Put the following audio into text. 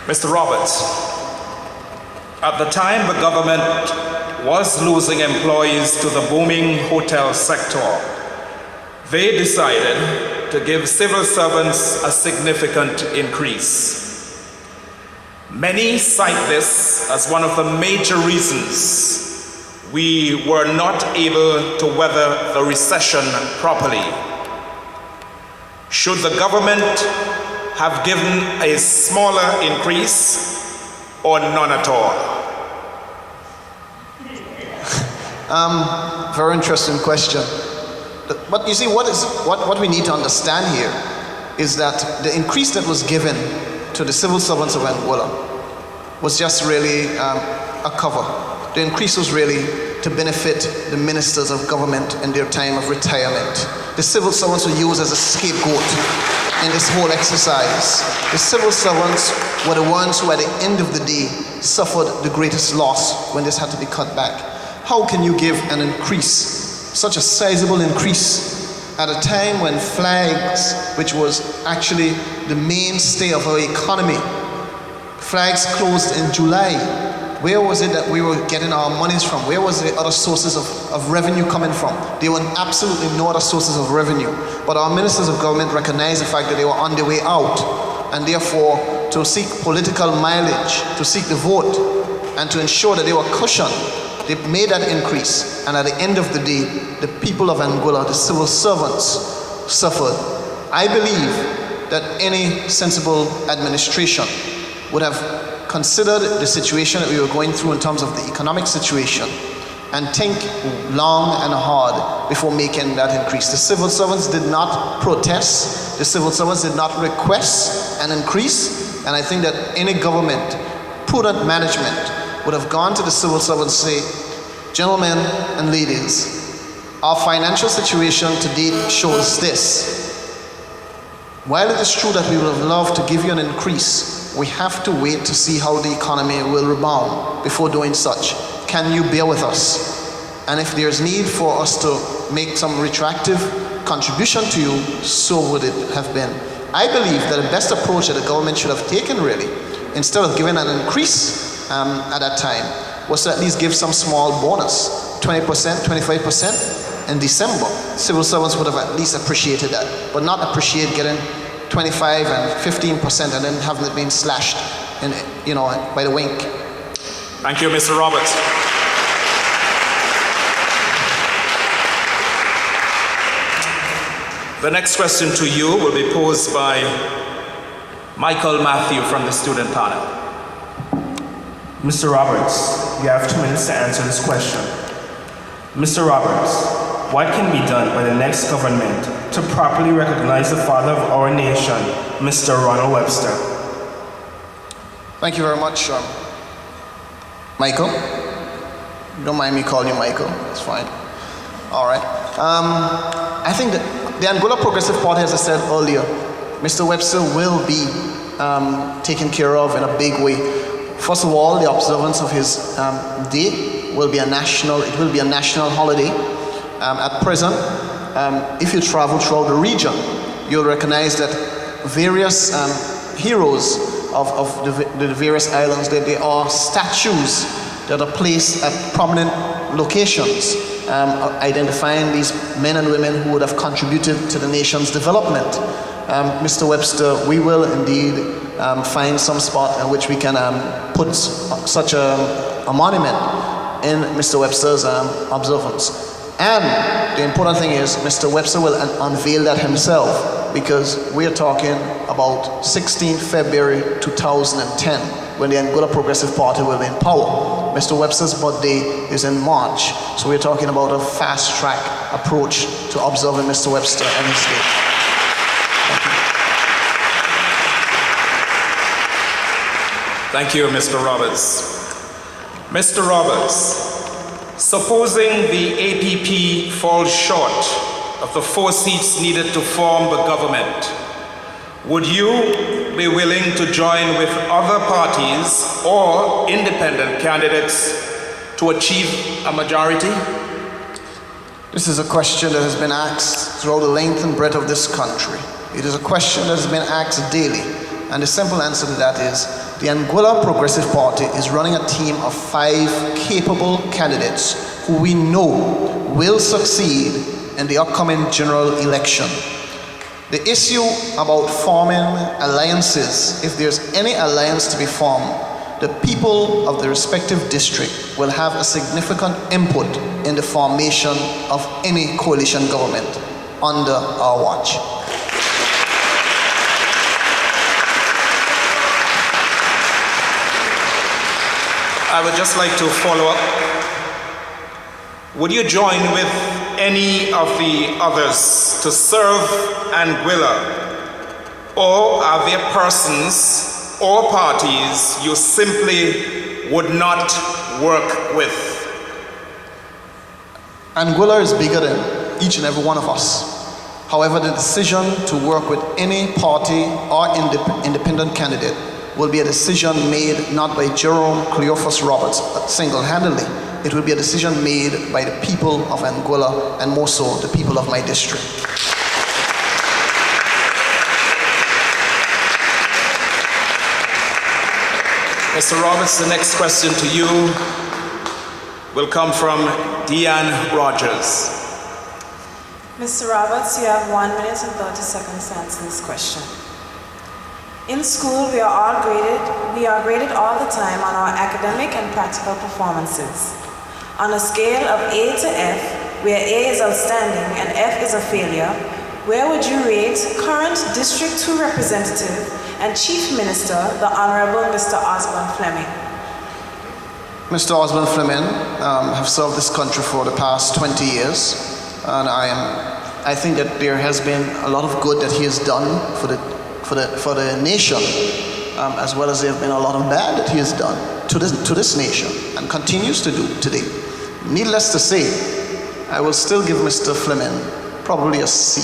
Mr. Roberts, at the time the government was losing employees to the booming hotel sector, they decided to give civil servants a significant increase. Many cite this as one of the major reasons we were not able to weather the recession properly. Should the government have given a smaller increase or none at all? Very interesting question. But you see, what we need to understand here is that the increase that was given to the civil servants of Angola was just really a cover. The increase was really to benefit the ministers of government in their time of retirement. The civil servants were used as a scapegoat in this whole exercise. The civil servants were the ones who at the end of the day suffered the greatest loss when this had to be cut back. How can you give an increase, such a sizable increase, at a time when flags, which was actually the mainstay of our economy, flags closed in July? Where was it that we were getting our monies from? Where was the other sources of revenue coming from? There were absolutely no other sources of revenue. But our ministers of government recognized the fact that they were on their way out, and therefore to seek political mileage, to seek the vote, and to ensure that they were cushioned, they made that increase. And at the end of the day, the people of Angola, the civil servants, suffered. I believe that any sensible administration would have considered the situation that we were going through in terms of the economic situation and think long and hard before making that increase. The civil servants did not protest. The civil servants did not request an increase. And I think that any government, prudent management, would have gone to the civil servants and say, gentlemen and ladies, our financial situation to date shows this. While it is true that we would have loved to give you an increase, we have to wait to see how the economy will rebound before doing such. Can you bear with us? And if there's need for us to make some retroactive contribution to you, so would it have been. I believe that the best approach that the government should have taken, really, instead of giving an increase at that time, was to at least give some small bonus, 20%, 25% in December. Civil servants would have at least appreciated that, but not appreciate getting 25 and 15% and then having it being slashed in, by the wink. Thank you, Mr. Roberts. The next question to you will be posed by Michael Matthew from the student panel. Mr. Roberts, you have 2 minutes to answer this question. Mr. Roberts, what can be done by the next government to properly recognize the father of our nation, Mr. Ronald Webster? Thank you very much, Michael. You don't mind me calling you Michael, it's fine. All right. I think that the Angola Progressive Party, as I said earlier, Mr. Webster will be taken care of in a big way. First of all, the observance of his day will be a national holiday. At present, if you travel throughout the region, you'll recognize that various heroes of the various islands, that there are statues that are placed at prominent locations, identifying these men and women who would have contributed to the nation's development. Mr. Webster, we will indeed find some spot in which we can put such a monument in Mr. Webster's observance. And the important thing is, Mr. Webster will unveil that himself, because we are talking about 16 February 2010, when the Angola Progressive Party will be in power. Mr. Webster's birthday is in March, so we're talking about a fast-track approach to observing Mr. Webster and his day. Thank you, Mr. Roberts. Mr. Roberts, supposing the APP falls short of the 4 seats needed to form the government, would you be willing to join with other parties or independent candidates to achieve a majority? This is a question that has been asked throughout the length and breadth of this country. It is a question that has been asked daily. And the simple answer to that is the Anguilla Progressive Party is running a team of 5 capable candidates who we know will succeed in the upcoming general election. The issue about forming alliances, if there's any alliance to be formed, the people of the respective district will have a significant input in the formation of any coalition government under our watch. I would just like to follow up. Would you join with any of the others to serve Anguilla? Or are there persons or parties you simply would not work with? Anguilla is bigger than each and every one of us. However, the decision to work with any party or independent candidate will be a decision made not by Jerome Cleophas Roberts single-handedly. It will be a decision made by the people of Anguilla, and more so the people of my district. Mr. Roberts, the next question to you will come from Deanne Rogers. Mr. Roberts, you have 1 minute and 30 seconds to answer this question. In school, we are graded all the time on our academic and practical performances. On a scale of A to F, where A is outstanding and F is a failure, where would you rate current District 2 Representative and Chief Minister, the Honorable Mr. Osborne Fleming? Mr. Osborne Fleming have served this country for the past 20 years, and I think that there has been a lot of good that he has done for the nation, as well as there have been a lot of bad that he has done to this nation and continues to do today. Needless to say, I will still give Mr. Fleming probably a C.